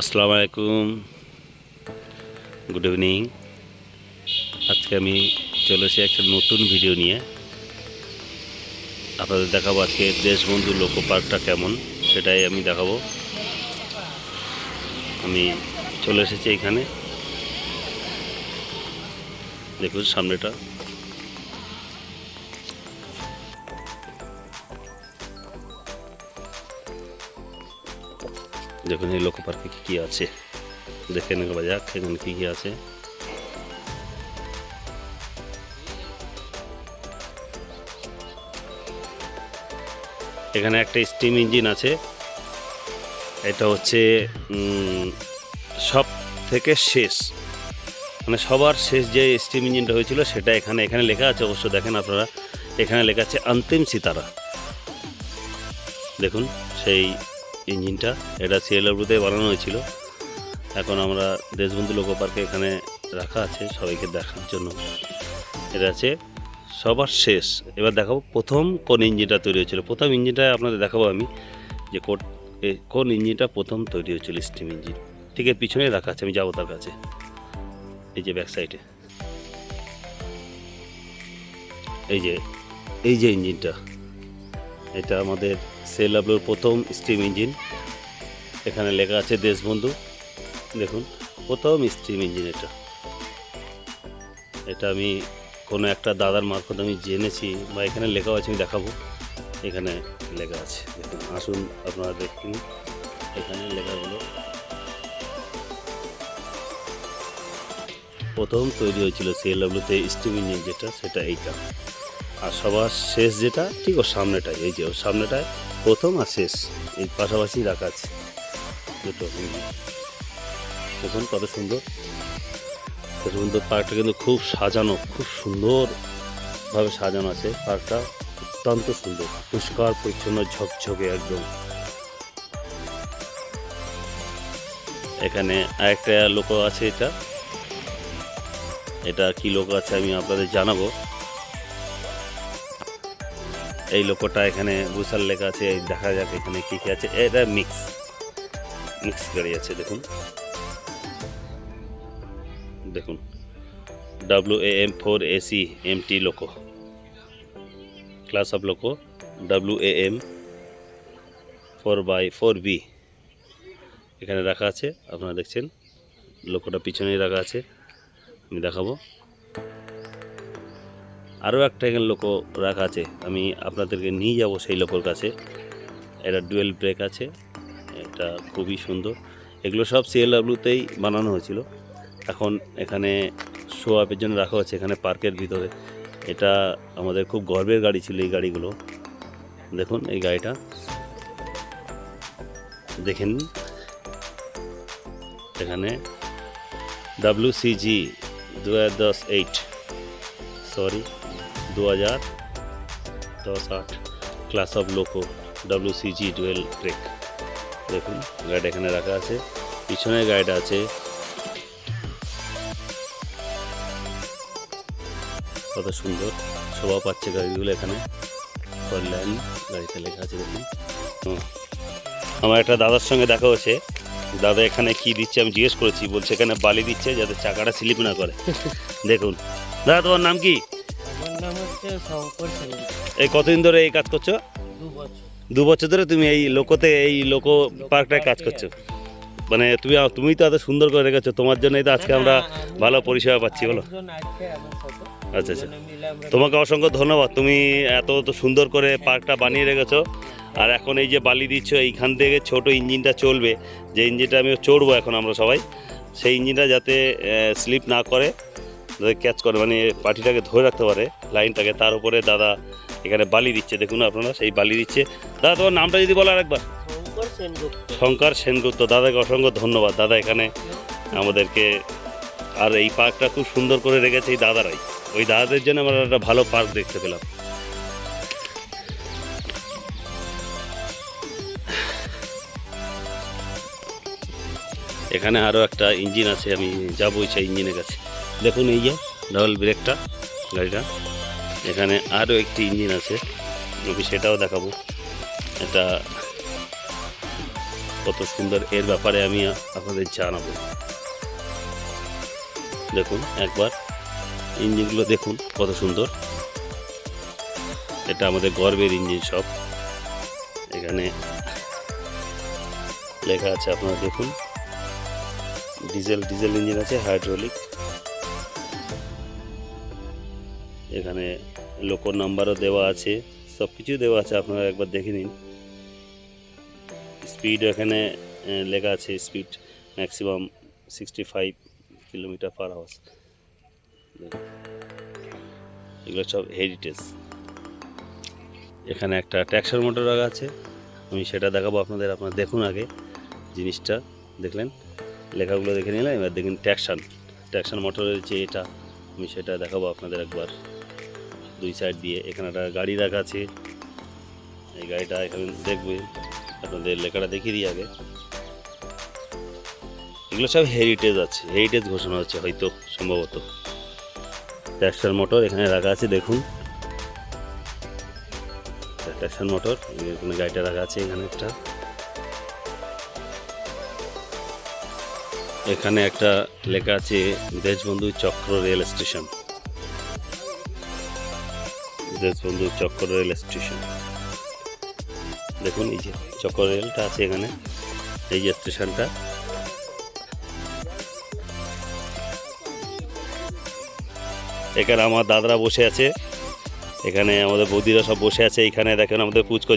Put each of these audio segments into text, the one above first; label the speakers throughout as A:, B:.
A: আসসালামু আলাইকুম, good evening. আজকে আমি চলে এসেছি একটা নতুন ভিডিও নিয়ে। আপনাদের দেখাবো আজকে দেশবন্ধু লোকো পার্কটা কেমন, সেটাই আমি দেখাবো। আমি চলে এসেছি এখানে, দেখুন সামনেটা। দেখুন এই লোকো পার্কে কী কী আছে, দেখে নেওয়া যাক এখানে কী কী আছে। এখানে একটা স্টিম ইঞ্জিন আছে, এটা হচ্ছে সব থেকে শেষ, মানে সবার শেষ যে স্টিম ইঞ্জিনটা হয়েছিল সেটা এখানে লেখা আছে। অবশ্য দেখেন আপনারা, এখানে লেখা আছে অন্তিম সিতারা। দেখুন সেই ইঞ্জিনটা, এটা সিএলডব্লিউতে বানানো হয়েছিল। এখন আমরা দেশবন্ধু লোকো পার্কে এখানে রাখা আছে সবাইকে দেখার জন্য। এটা আছে সবার শেষ। এবার দেখাবো প্রথম কোন ইঞ্জিনটা তৈরি হয়েছিল। প্রথম ইঞ্জিনটা আপনাদের দেখাবো আমি, যে কোন ইঞ্জিনটা প্রথম তৈরি হয়েছিল স্টিম ইঞ্জিন। ঠিক এর পিছনে রাখা আছে, আমি যাবো তার কাছে। এই যে ব্যাক সাইডে এই যে ইঞ্জিনটা, এটা আমাদের সিএলডব্লিউর প্রথম স্টিম ইঞ্জিন। এখানে লেখা আছে দেশবন্ধু। দেখুন প্রথম স্টিম ইঞ্জিন এটা আমি কোনো একটা দাদার মারফত আমি জেনেছি, বা এখানে লেখা আছে, আমি দেখাবো। এখানে লেখা আছে, দেখুন, আসুন আপনারা দেখুন এখানে লেখাগুলো। প্রথম তৈরি হয়েছিল সিএলডব্লিউতে স্টিম ইঞ্জিন যেটা, সেটা এইটা। আর সবার শেষ যেটা ঠিক ওর সামনেটায়, এই যে ওর সামনেটায় প্রথম আর শেষ এই পাশাপাশি রাখা আছে দুটো ইঞ্জিন। দেখুন কত সুন্দর পার্কটা কিন্তু খুব সাজানো, খুব সুন্দরভাবে সাজানো আছে পার্কটা। অত্যন্ত সুন্দর, পরিষ্কার পরিচ্ছন্ন, ঝকঝকে একদম। এখানে আরেকটা লোগো আছে, এটা কি লোগো আছে আমি আপনাদের জানাবো। এই লোগোটা এখানে বুসার লেখা আছে, দেখা যাক এখানে কী কী আছে। এটা মিক্স গাড়ি আছে, দেখুন WAM4AC MT loco, class of loco WAM 4x4B এখানে রাখা আছে। আপনারা দেখছেন লোকোটা পিছনেই রাখা আছে, আমি দেখাবো। আরও একটা এখানে লোকো রাখা আছে, আমি আপনাদেরকে নিয়ে যাব সেই লোকোর কাছে। এটা ডুয়েল ব্রেক আছে, এটা খুবই সুন্দর। এগুলো সব সিএলডব্লিউতেই বানানো হয়েছিল। এখন এখানে শো আপের জন্য রাখা হচ্ছে এখানে পার্কের ভিতরে। এটা আমাদের খুব গর্বের গাড়ি ছিল এই গাড়িগুলো। দেখুন এই গাড়িটা দেখেন, এখানে WCG 2010-8 class of loco WCG dual brake. দেখুন গাড়িটা এখানে রাখা আছে, পিছনে গাড়িটা আছে। কত সুন্দর শোভা পাচ্ছে গাড়িগুলো এখানে, কল্যাণ গাড়িতে লেখা আছে। দেখুন আমার একটা দাদার সঙ্গে দেখা হচ্ছে, দাদা এখানে কি দিচ্ছে আমি জিজ্ঞেস করেছি, বলছে এখানে বালি দিচ্ছে যাতে চাকাটা স্লিপ না করে। দেখুন দাদা, তোমার নাম কি?
B: আমার নাম হচ্ছে শঙ্কর সেনগুপ্ত।
A: এই কতদিন ধরে এই কাজ করছো?
B: 2 বছর।
A: 2 বছর ধরে তুমি এই লোকো পার্কটায় কাজ করছো? মানে তুমি তো এত সুন্দর করে রেখেছো, তোমার জন্যই তো আজকে আমরা ভালো পরিষেবা পাচ্ছি, বলো। আচ্ছা আচ্ছা, তোমাকে অসংখ্য ধন্যবাদ। তুমি এত সুন্দর করে পার্কটা বানিয়ে রেখেছো। আর এখন এই যে বালি দিচ্ছ, এইখান থেকে ছোট ইঞ্জিনটা চলবে, যে ইঞ্জিনটা আমি চড়বো এখন আমরা সবাই, সেই ইঞ্জিনটা যাতে স্লিপ না করে, যাতে ক্যাচ করে, মানে পাটিটাকে ধরে রাখতে পারে লাইনটাকে, তার উপরে দাদা এখানে বালি দিচ্ছে। দেখুন আপনারা সেই বালি দিচ্ছে। দাদা তোমার নামটা যদি বলো আরেকবার। শঙ্কর সেনগুপ্ত। দাদাকে অসংখ্য ধন্যবাদ। দাদা এখানে আমাদেরকে, আর এই পার্কটা খুব সুন্দর করে রেখেছে এই দাদারাই। ওই দাদাদের জন্য আমরা একটা ভালো পার্ক দেখতে পেলাম। এখানে আরও একটা ইঞ্জিন আছে, আমি যাবো সেই ইঞ্জিনের কাছে। দেখুন এই যে ডাবল ব্রেকটা গাড়িটা, এখানে আরও একটি ইঞ্জিন আছে, আমি সেটাও দেখাবো। এটা কত সুন্দর, এর ব্যাপারে আমি আপনাদের জানাবো। দেখুন একবার ইঞ্জিনগুলো দেখুন কত সুন্দর। এটা আমাদের গর্বের ইঞ্জিন সব। এখানে লেখা আছে, আপনারা দেখুন, ডিজেল ইঞ্জিন আছে, হাইড্রোলিক। এখানে লোকো নাম্বারও দেওয়া আছে, সব কিছু দেওয়া আছে, আপনারা একবার দেখে নিন। স্পিড এখানে লেখা আছে, স্পিড ম্যাক্সিমাম 65 km/h। এগুলো সব হেরিটেজ। এখানে একটা ট্র্যাকশন মোটর রাখা আছে, আমি সেটা দেখাবো আপনাদের। আপনারা দেখুন আগে জিনিসটা, দেখলেন, লেখাগুলো দেখে নিলাম। এবার দেখুন ট্র্যাকশন মোটরের যে এটা, আমি সেটা দেখাবো আপনাদের একবার দুই সাইড দিয়ে। এখানে একটা গাড়ি রাখা আছে, এই গাড়িটা এখানে দেখবেন, আপনাদের লেখাটা দেখিয়ে দিই আগে। এগুলো সব হেরিটেজ আছে, হেরিটেজ ঘোষণা হচ্ছে হয়তো সম্ভবত। ট্র্যাকশন মোটর এখানে রাখা আছে, দেখুন ট্র্যাকশন মোটর, এখানে গাড়িটা রাখা আছে। এখানে এখানে একটা লেখা আছে দেশবন্ধু চক্র রেল স্টেশন, দেশবন্ধু চক্র রেল স্টেশন। দেখুন এই যে চক্র রেলটা আছে এখানে, এই যে স্টেশনটা। এখানে আমার দাদারা বসে আছে, এখানে আমাদের বৌদিরা সব বসে আছে। এখানে দেখেন আমাদের পুচকো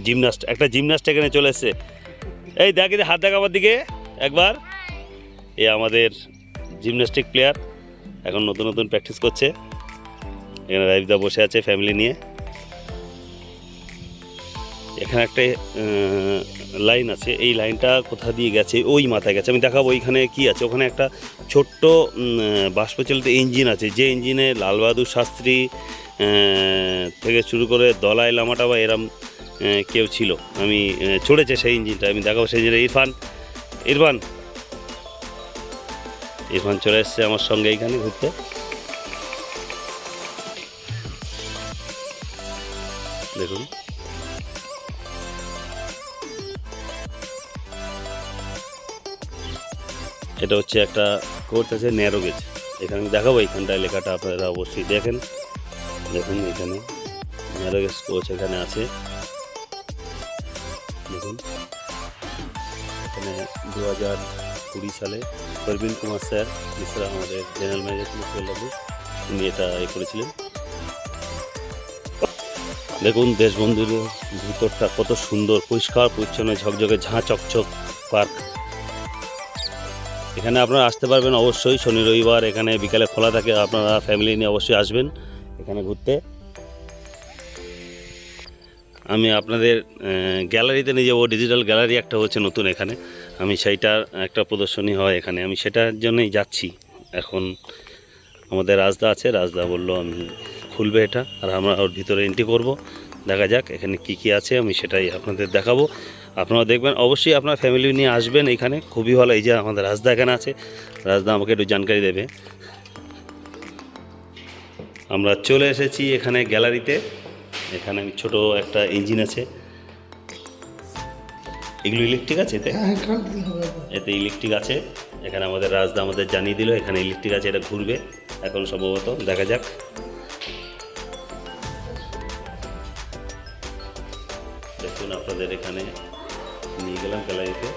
A: একটা জিমনাস্ট এখানে চলে এসছে। এই দেখ, হাত দেখ আমার দিকে একবার। এ আমাদের জিমন্যাস্টিক প্লেয়ার, এখন নতুন প্র্যাকটিস করছে। এখানে রাইফদা বসে আছে ফ্যামিলি নিয়ে। এখানে একটা লাইন আছে, এই লাইনটা কোথা দিয়ে গেছে, ওই মাথায় গেছে, আমি দেখাবো ওইখানে কি আছে। ওখানে একটা ছোট্ট বাষ্পচালিত ইঞ্জিন আছে, যে ইঞ্জিনে লাল বাহাদুর শাস্ত্রী থেকে শুরু করে দলাই লামাটা বা এরম কেউ ছিল, আমি চড়েছে সেই ইঞ্জিনটা, আমি দেখাবো সেই ইঞ্জিনে। ইরফান চলে এসছে আমার সঙ্গে এইখানে ঘুরতে। দেখুন এটা হচ্ছে একটা কোর্স আছে, ন্যারো গেজ। এখানে আমি দেখাবো, এইখানটায় লেখাটা আপনারা অবশ্যই দেখুন এখানে ন্যারো গেজ কোচ এখানে আছে। দেখুন এখানে 2020 সালে প্রবীণ কুমার স্যার মিশ্রা, আমাদের জেনারেল ম্যানেজার ছিলেন, উনি এটা করেছিলেন। দেখুন দেশবন্ধুর ভিতরটা কত সুন্দর, পরিষ্কার পরিচ্ছন্ন, ঝকঝকে ঝাঁ চকচক পার্ক। এখানে আপনারা আসতে পারবেন অবশ্যই, শনি রবিবার এখানে বিকালে খোলা থাকে। আপনারা ফ্যামিলি নিয়ে অবশ্যই আসবেন এখানে ঘুরতে। আমি আপনাদের গ্যালারিতে নিয়ে যাবো, ডিজিটাল গ্যালারি একটা হচ্ছে নতুন এখানে, আমি সেইটার একটা প্রদর্শনী হয় এখানে, আমি সেটার জন্যই যাচ্ছি। এখন আমাদের রাজদা আছে, রাজদা বললো আমি খুলবে এটা, আর আমরা ওর ভিতরে এন্ট্রি করব। দেখা যাক এখানে কি আছে, আমি সেটাই আপনাদের দেখাবো। আপনারা দেখবেন অবশ্যই, আপনার ফ্যামিলি নিয়ে আসবেন এখানে, খুবই ভালো। এই যে আমাদের রাজদা এখানে আছে, রাজদা আমাকে একটু জানকারি দেবে। আমরা চলে এসেছি এখানে গ্যালারিতে। এখানে ছোট একটা ইঞ্জিন আছে, এগুলো ইলেকট্রিক আছে, এতে ইলেকট্রিক আছে। এখানে আমাদের রাজদা আমাদের জানিয়ে দিল এখানে ইলেকট্রিক আছে, এটা ঘুরবে এখন সম্ভবত, দেখা যাক। দেখুন আপনাদের এখানে নিয়ে গেলাম গ্যালারিতে।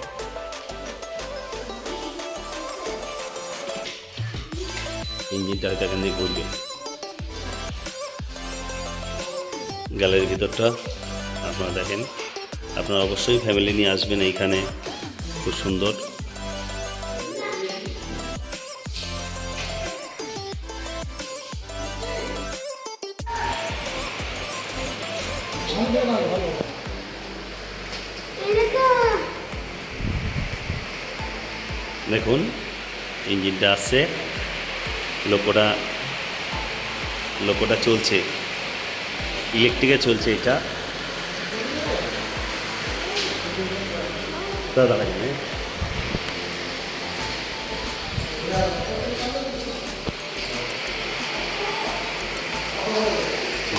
A: ইঞ্জিনটা হয়তো এখান দিয়ে ঘুরবে। গ্যালারির ভিতরটা আপনারা দেখেন, আপনারা অবশ্যই ফ্যামিলি নিয়ে আসবেন এইখানে, খুব সুন্দর। দেখুন ইঞ্জিনটা আসছে, লোকোটা চলছে, ইলেকট্রিকে চলছে এটা।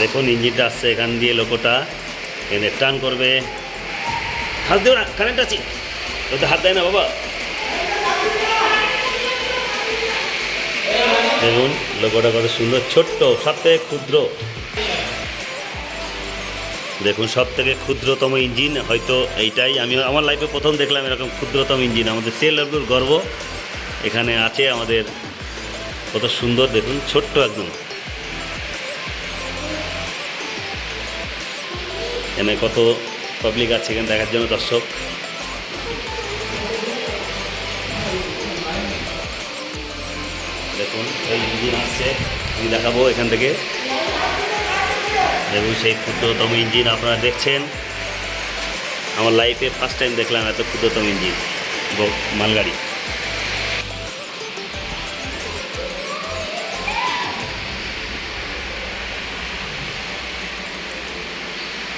A: দেখুন ইঞ্জিনটা আসছে এখান দিয়ে, লোকোটা এখানে টার্ন করবে। হাত দিও না, কারেন্ট আছে। ওতে হাত দেয় না বাবা। দেখুন লোগোটা কত সুন্দর, ছোট্ট, সব থেকে ক্ষুদ্র। দেখুন সব থেকে ক্ষুদ্রতম ইঞ্জিন হয়তো এইটাই, আমি আমার লাইফে প্রথম দেখলাম এরকম ক্ষুদ্রতম ইঞ্জিন। আমাদের CLWর গর্ব এখানে আছে আমাদের, কত সুন্দর দেখুন, ছোট্ট একদম। এখানে কত পাবলিক আছে এখানে দেখার জন্য, দর্শক। দেখুন এই ইঞ্জিন আসছে, আমি দেখাবো এখান থেকে। দেখুন সেই ক্ষুদ্রতম ইঞ্জিন আপনারা দেখছেন। আমার লাইফে ফার্স্ট টাইম দেখলাম এত ক্ষুদ্রতম ইঞ্জিন মালগাড়ি।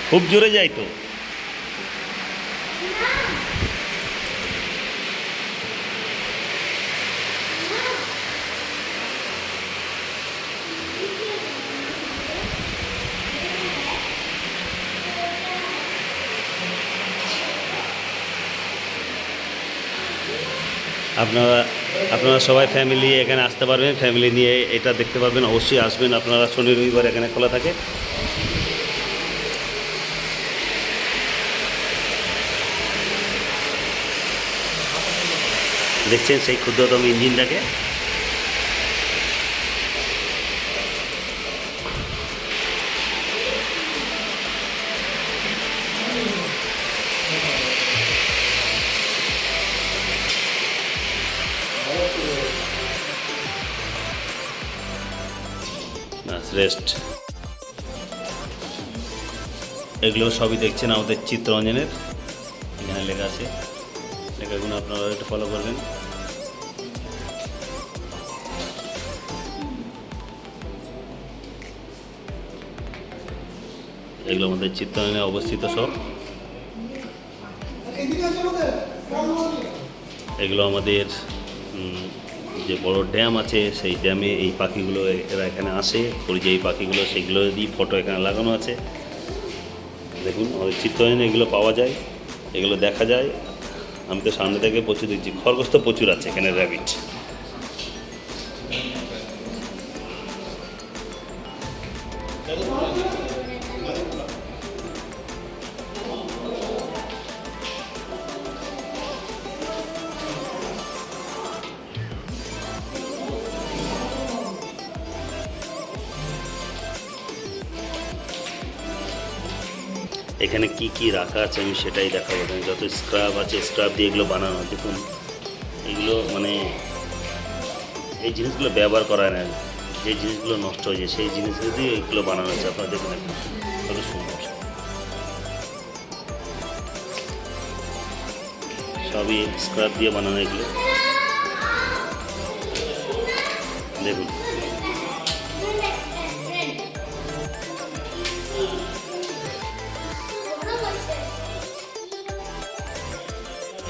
A: খুব জোরে যায় তো। আপনারা সবাই ফ্যামিলি এখানে আসতে পারবেন, ফ্যামিলি নিয়ে এটা দেখতে পারবেন। অবশ্যই আসবেন আপনারা, শনি রবিবার এখানে খোলা থাকে। দেখছেন সেই ক্ষুদ্রতম ইঞ্জিনটাকে। রেস্ট, এগুলো সবই দেখছেন আমাদের চিত্তরঞ্জনের, এখানে লেখা আছে। লেখাগুলো আপনারা একটু ফলো করবেন। এগুলো আমাদের চিত্তরঞ্জনে অবস্থিত সব। এগুলো আমাদের যে বড় ড্যাম আছে, সেই ড্যামে এই পাখিগুলো এরা এখানে আসে, পরিযায়ী পাখিগুলো, সেইগুলো দিয়ে ফটো এখানে লাগানো আছে। দেখুন আমাদের চিত্তরঞ্জনে এগুলো পাওয়া যায়, এগুলো দেখা যায়। আমি তো সামনে থেকে প্রচুর দেখছি, খরগোশ তো প্রচুর আছে এখানে, র্যাবিট। এখানে কি কি রাখা আছে আমি সেটাই দেখাবো। এখানে যত স্ক্রাব আছে, স্ক্রাব দিয়ে এগুলো বানানো। দেখুন এগুলো মানে এই জিনিসগুলো ব্যবহার করা হয় না, যে জিনিসগুলো নষ্ট হয়ে যায় সেই জিনিসগুলো দিয়ে এগুলো বানানো হচ্ছে। আপনারা দেখুন কত সুন্দর, সবই স্ক্রাব দিয়ে বানানো এগুলো। দেখুন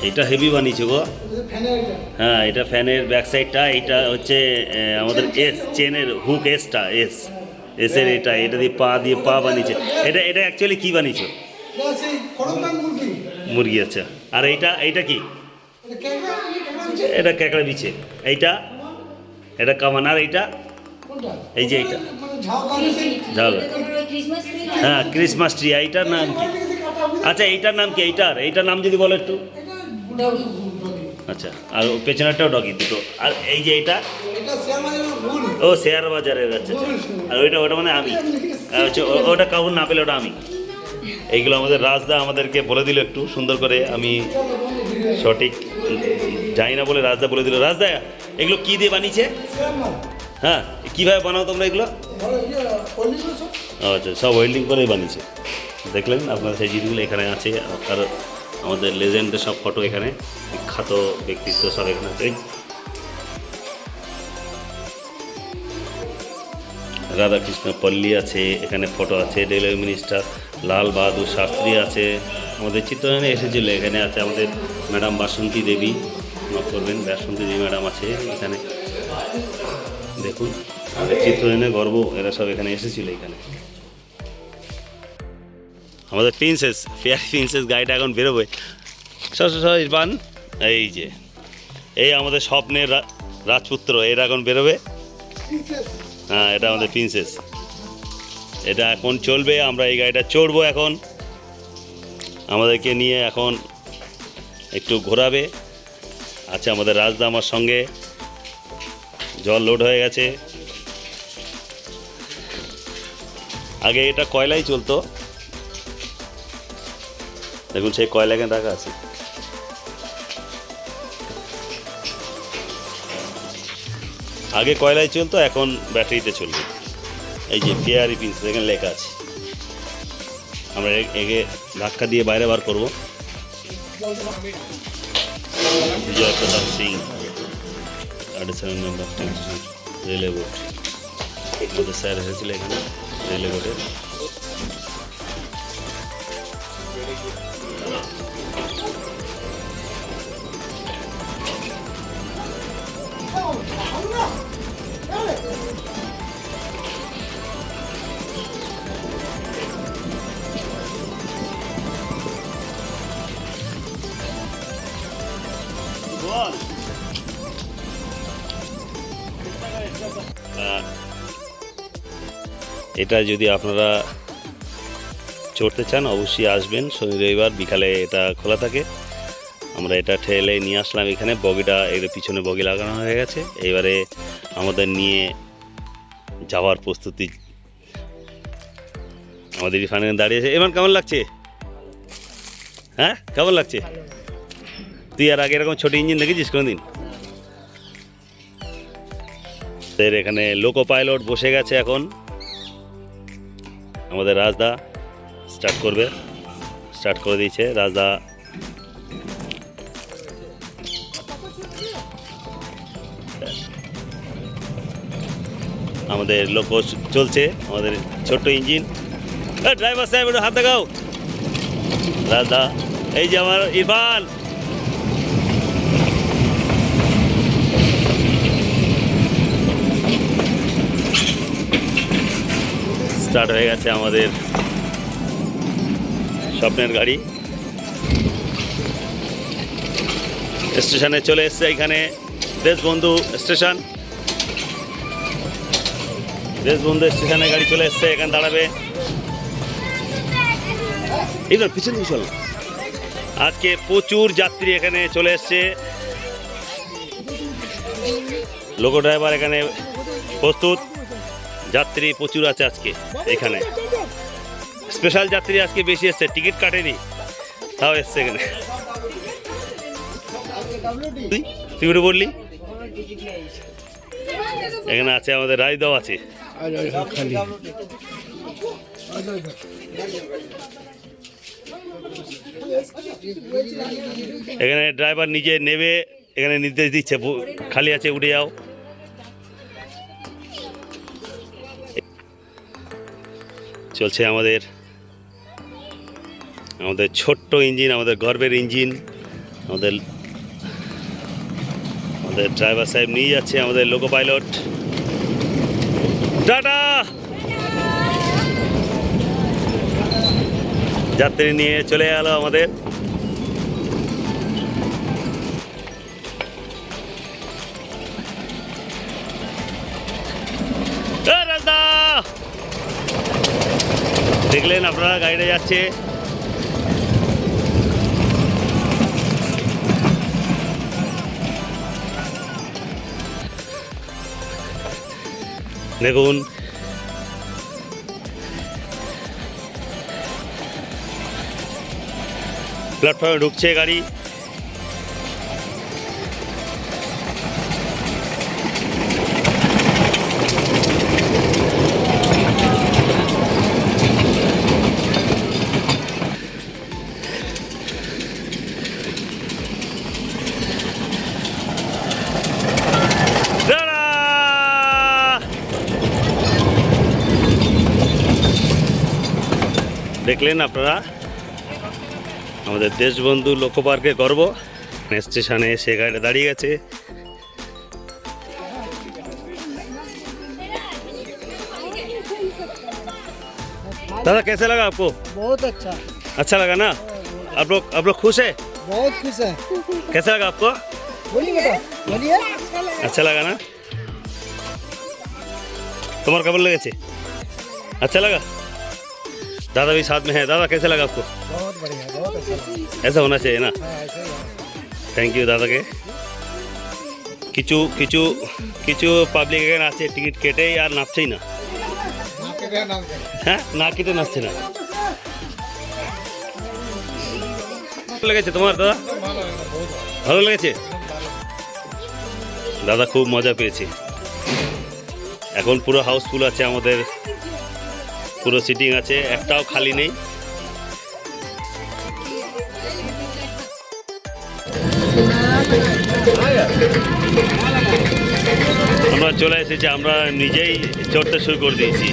A: এটা হেভি বানিয়েছে গো। হ্যাঁ এটা ফ্যানের ব্যাক সাইডটা, এটা হচ্ছে আমাদের চেনের হুক, এসের এটা দিয়ে পা বানিয়েছে। এটা অ্যাকচুয়ালি কি বানিয়েছে? মুরগি। আচ্ছা, আর এইটা কি? এটা ক্যাকড়া বিছে। এটা কামান। আর এইটা এই যে এইটা ঝাল, হ্যাঁ ক্রিসমাস ট্রি। এইটার নাম কি? আচ্ছা এইটার নাম কি? এইটার নাম যদি বলো একটু। আচ্ছা, আর পেছনেরটাও ডগি দুটো। আর এই যে এটা ও শেয়ার বাজারের। আচ্ছা, আর ওটা মানে আমি। ওটা কাউর না পেলে ওটা আমি। এইগুলো আমাদের রাজদা আমাদেরকে বলে দিল একটু সুন্দর করে, আমি সঠিক জানি না বলে রাজদা বলে দিল। রাজদা এগুলো কি দিয়ে বানিয়েছে? হ্যাঁ, কীভাবে বানাও তোমরা এগুলো? আচ্ছা, সব ওয়েল্ডিং করেই বানিয়েছে। দেখলেন আপনারা সেই জিনিসগুলো এখানে আছে। আর আমাদের লেজেন্ডের সব ফটো এখানে, বিখ্যাত ব্যক্তিত্ব সব এখানে আছে। রাধাকৃষ্ণ পল্লী আছে এখানে, ফটো আছে। রেলওয়ে মিনিস্টার লাল বাহাদুর শাস্ত্রী আছে। আমাদের চিত্তরঞ্জনে এসেছিল, এখানে আছে আমাদের ম্যাডাম বাসন্তী দেবী, মাফ করবেন, বাসন্তী দেবী ম্যাডাম আছে এখানে। দেখুন আমাদের চিত্তরঞ্জনে গর্ব, এরা সব এখানে এসেছিল। এখানে আমাদের প্রিন্সেস, ফেয়ার প্রিন্সেস গাড়িটা এখন বেরোবে। সব ইরফান এই যে এই আমাদের স্বপ্নের রাজপুত্র, এরা এখন বেরোবে। হ্যাঁ, এটা আমাদের প্রিন্সেস, এটা এখন চলবে। আমরা এই গাড়িটা চড়বো এখন, আমাদেরকে নিয়ে এখন একটু ঘোরাবে। আচ্ছা, আমাদের রাজদা আমার সঙ্গে, জল লোড হয়ে গেছে। আগে এটা কয়লাই চলতো, দেখুন সেই কয়লা কেন রাখা আছে। আগে কয়লায় চলতো, এখন ব্যাটারিতে চলবে। এই যে কেয়ারি পিস এখানে লেখা আছে, আমরা এগে ধাক্কা দিয়ে বাইরে বার করবো। বিজয় প্রতাপ সিং, 37 নম্বর রেলওয়ে বোর্ড, আমাদের স্যার এসেছিল এখানে রেলওয়ে বোর্ডে। এটা যদি আপনারা চড়তে চান অবশ্যই আসবেন, শনি রবিবার বিকালে এটা খোলা থাকে। আমরা এটা ঠেলে নিয়ে আসলাম এখানে, বগিটা এর পিছনে বগি লাগানো হয়ে গেছে। এবারে আমাদের নিয়ে যাওয়ার প্রস্তুতি, আমাদের ইরফান দাঁড়িয়েছে। এবার কেমন লাগছে? হ্যাঁ, কেমন লাগছে? তুই আর আগে এরকম ছোট ইঞ্জিন দেখেছিস কোনোদিন? এখানে লোকো পাইলট বসে গেছে এখন। আমাদের রাজদা স্টার্ট করবে, স্টার্ট করে দিয়েছে রাজদা। আমাদের লোকো চলছে, আমাদের ছোট্ট ইঞ্জিন। ড্রাইভার সাহেব একটু হাত দেখাও। রাজদা, এই যে আমার ইরফান, স্টার্ট হয়ে গেছে আমাদের স্বপ্নের গাড়ি। স্টেশনে চলে এসছে, এখানে দেশবন্ধু স্টেশন, দেশবন্ধু স্টেশনে গাড়ি চলে এসছে, এখানে দাঁড়াবে। এইবার পিছন দিকে চল। আজকে প্রচুর যাত্রী এখানে চলে এসছে, লোকো ড্রাইভার এখানে প্রস্তুত, যাত্রী প্রচুর আছে আজকে এখানে। স্পেশাল যাত্রী আজকে বেশি এসছে, টিকিট কাটেনি তাও এসছে এখানে। তুই উঠে বললি এখানে আছে আমাদের রাজদাও আছে। এখানে ড্রাইভার নিজে নেবে, এখানে নির্দেশ দিচ্ছে খালি আছে উঠে যাও। চলছে আমাদের ছোট্ট ইঞ্জিন, আমাদের গর্বের ইঞ্জিন। আমাদের ড্রাইভার সাহেব নিয়ে যাচ্ছে আমাদের লোকো পাইলট। টাটা, যাত্রী নিয়ে চলে গেল আমাদের। দেখলেন আপনারা গাড়িটা যাচ্ছে। দেখুন প্ল্যাটফর্মে ঢুকছে গাড়ি। দেখলেন আপনারা আমাদের দেশবন্ধু লোকো পার্কে গর্ব। স্টেশনে এসে গাড়িটা দাঁড়িয়ে গেছে। दादा कैसे लगा आपको?
B: बहुत अच्छा।
A: अच्छा लगा ना? आप लोग खुश है?
C: बहुत खुश है।
A: कैसा लगा आपको?
C: बोलिए बेटा, बोलिए।
A: अच्छा लगा ना? तुम्हारा कब लगे थे? अच्छा लगा? दादा भी साथ में है। दादा कैसा लगा आपको?
C: बहुत बढ़िया, बहुत अच्छा लगा।
A: ऐसा होना चाहिए ना।
C: हाँ, ऐसे ही है।
A: থ্যাংক ইউ দাদাকে। কিছু কিছু কিছু পাবলিক এখানে আছে টিকিট কেটেই আর নাচছেই না।
C: आपके क्या नाम है?
A: হ্যাঁ, না কেটে নাচছে না। ভালো লেগেছে তোমার দাদা?
C: भालो है, बहुत भालो।
A: ভালো লেগেছে? দাদা খুব মজা পেয়েছে। এখন পুরো হাউসফুল আছে, আমাদের পুরো সিটিং আছে, একটাও খালি নেই। আমরা চলে এসেছি, আমরা নিজেই চড়তে শুরু করে দিয়েছি।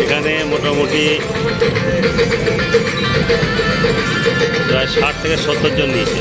A: এখানে মোটামুটি প্রায় 60 থেকে 70 জন নিয়েছে।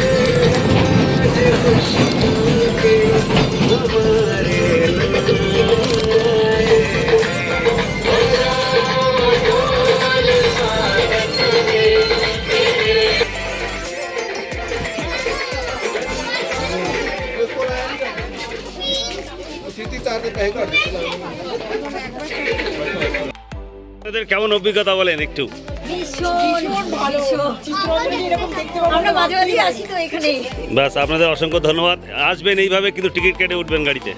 A: আপনাদের কেমন অভিজ্ঞতা বলেন একটু?
D: ভীষণ ভালো। আমরা মাঝে মাঝে আসি তো এখানে।
A: বাস, আপনাদের অসংখ্য ধন্যবাদ। আসবেন এইভাবে, কিন্তু টিকিট কেটে উঠবেন গাড়িতে।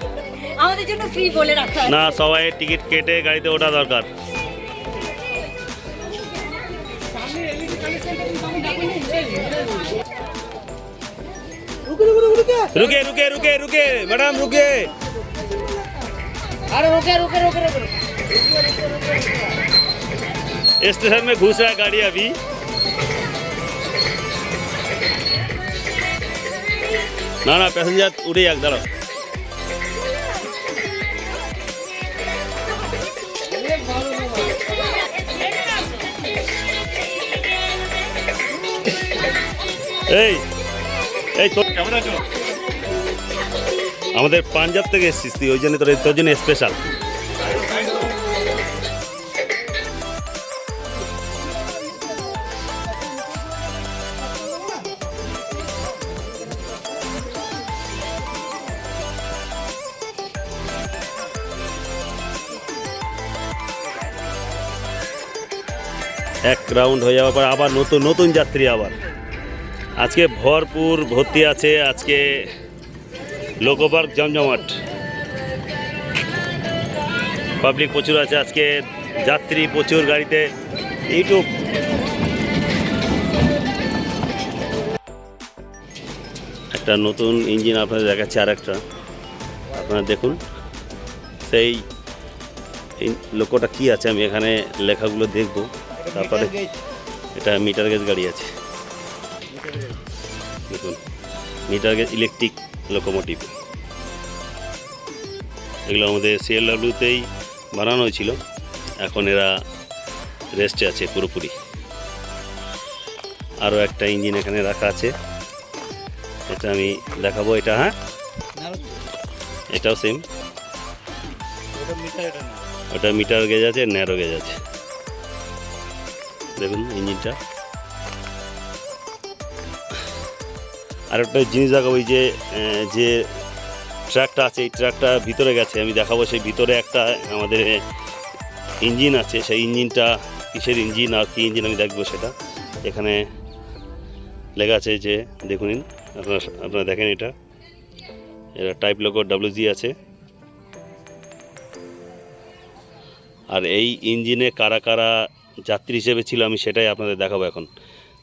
D: আমাদের জন্য ফ্রি বলে রাখা আছে।
A: না, সবাই টিকিট কেটে গাড়িতে ওঠা দরকার। रुके रुके रुके रुके मैडम रुके।
D: अरे रुके रुके रुके रुके
A: स्टेशन में घुस रहा है गाड़ी अभी। ना ना, पैसेंजर उड़े एक दाঁড়াও। এই এই তো কেমন আছো? আমাদের পাঞ্জাব থেকে এসেছিস তুই, ওই জন্য তোর জন্য স্পেশাল। এক রাউন্ড হয়ে যাওয়ার পর আবার নতুন নতুন যাত্রী। আবার আজকে ভরপুর ভর্তি আছে, আজকে লোকো পার্ক জমজমাট, পাবলিক প্রচুর আছে আজকে, যাত্রী প্রচুর গাড়িতে। ইউটিউব একটা নতুন ইঞ্জিন আপনাদের দেখাচ্ছে, আর একটা আপনারা দেখুন। সেই লোকোটা কি আছে আমি এখানে লেখাগুলো দেখব, তারপরে এটা মিটার গেজ গাড়ি আছে, দেখুন মিটার গেজ ইলেকট্রিক লোকোমোটিভ। এগুলো আমাদের সিএলডব্লিউতেই বানানো হয়েছিল, এখন এরা রেস্টে আছে পুরোপুরি। আরও একটা ইঞ্জিন এখানে রাখা আছে, এটা আমি দেখাবো। এটা হ্যাঁ, এটাও সেম, ওটা মিটার গেজ আছে, ন্যারো গেজ আছে। দেখুন ইঞ্জিনটা। আর একটা জিনিস দেখাবো, ওই যে ট্রাকটা আছে, এই ট্রাকটা ভিতরে গেছে, আমি দেখাবো। সেই ভিতরে একটা আমাদের ইঞ্জিন আছে, সেই ইঞ্জিনটা কিসের ইঞ্জিন আর কী ইঞ্জিন আমি দেখবো সেটা। এখানে লেখা আছে যে দেখুন, আপনারা দেখেন, এটা টাইপ লোগো WG আছে। আর এই ইঞ্জিনে কারা কারা যাত্রী হিসেবে ছিল আমি সেটাই আপনাদের দেখাবো এখন।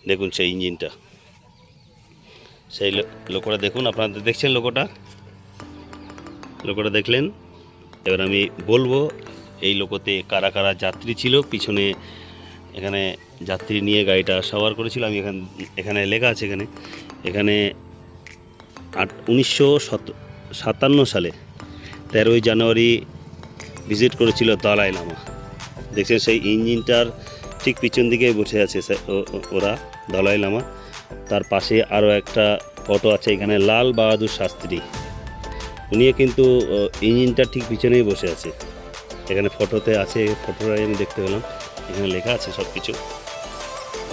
A: দেখুন সেই ইঞ্জিনটা, সেই লোকোটা দেখুন, আপনারা দেখছেন লোকোটা দেখলেন। এবার আমি বলবো এই লোকোতে কারা কারা যাত্রী ছিল, পিছনে এখানে যাত্রী নিয়ে গাড়িটা সওয়ার করেছিল। আমি এখানে লেখা আছে, এখানে 1957 সালে 13ই জানুয়ারি ভিজিট করেছিল দলাই লামা। দেখছেন সেই ইঞ্জিনটার ঠিক পিছন দিকে বসে আছে ওরা, দলাই লামা। তার পাশে আরও একটা ফটো আছে, এখানে লাল বাহাদুর শাস্ত্রী, উনিও কিন্তু ইঞ্জিনটার ঠিক পিছনেই বসে আছে। এখানে ফটোতে আছে, ফটোটাই আমি দেখতে পেলাম, এখানে লেখা আছে সব কিছু।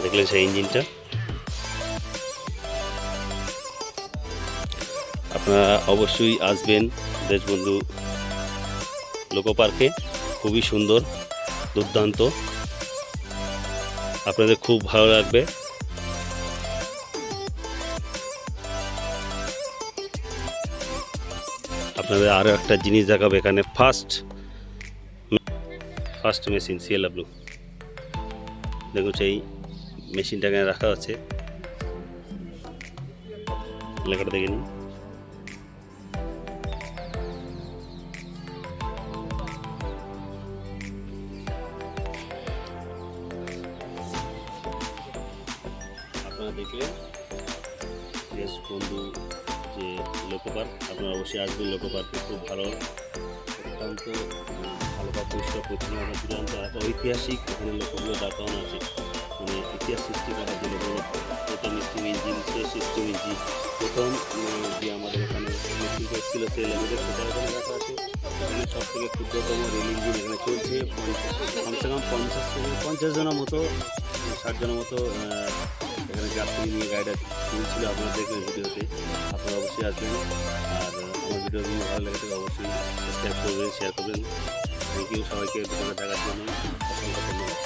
A: দেখলেন সেই ইঞ্জিনটা। আপনারা অবশ্যই আসবেন দেশবন্ধু লোকো পার্কে, খুবই সুন্দর, দুর্দান্ত, আপনাদের খুব ভালো লাগবে। আপনাদের আরও একটা জিনিস দেখাবে, এখানে ফার্স্ট মেশিন CLW। দেখুন সেই মেশিনটা এখানে রাখা আছে, লেখাটা দেখে নিন। আপনারা দেখলেন দেশবন্ধু যে লোকো পার্ক, আপনারা অবশ্যই আসবেন লোকো পার্কে, খুব ভালো, অত্যন্ত ভালো বা পরিষ্কার পরিচ্ছন্ন দুর্দান্ত একটা ঐতিহাসিক এখানে লোকগুলো দাঁড়ানো আছে, মানে ইতিহাস সৃষ্টি করার জন্য প্রথম স্টিম ইঞ্জিন, শেষ স্টিম ইঞ্জিন, প্রথম যে আমাদের এখানে মেশিন এসেছিল সেই লেভেলের সেটা এখানে রাখা আছে। এখানে সব থেকে ক্ষুদ্রতম রেল ইঞ্জিন এখানে চলছে, কমসে কম 50 জনের মতো, 60 জনের মতো এখানে যাত্রী নিয়ে গাড়িটা চলছিল। আপনারা দেখবেন ভিডিওতে, আপনারা অবশ্যই আসবেন। আর আমার ভিডিও যদি ভালো লাগে থাকে অবশ্যই সাবস্ক্রাইব করবেন, শেয়ার করবেন। থ্যাংক ইউ সবাইকে ভিডিওটা দেখার জন্য, অসংখ্য ধন্যবাদ।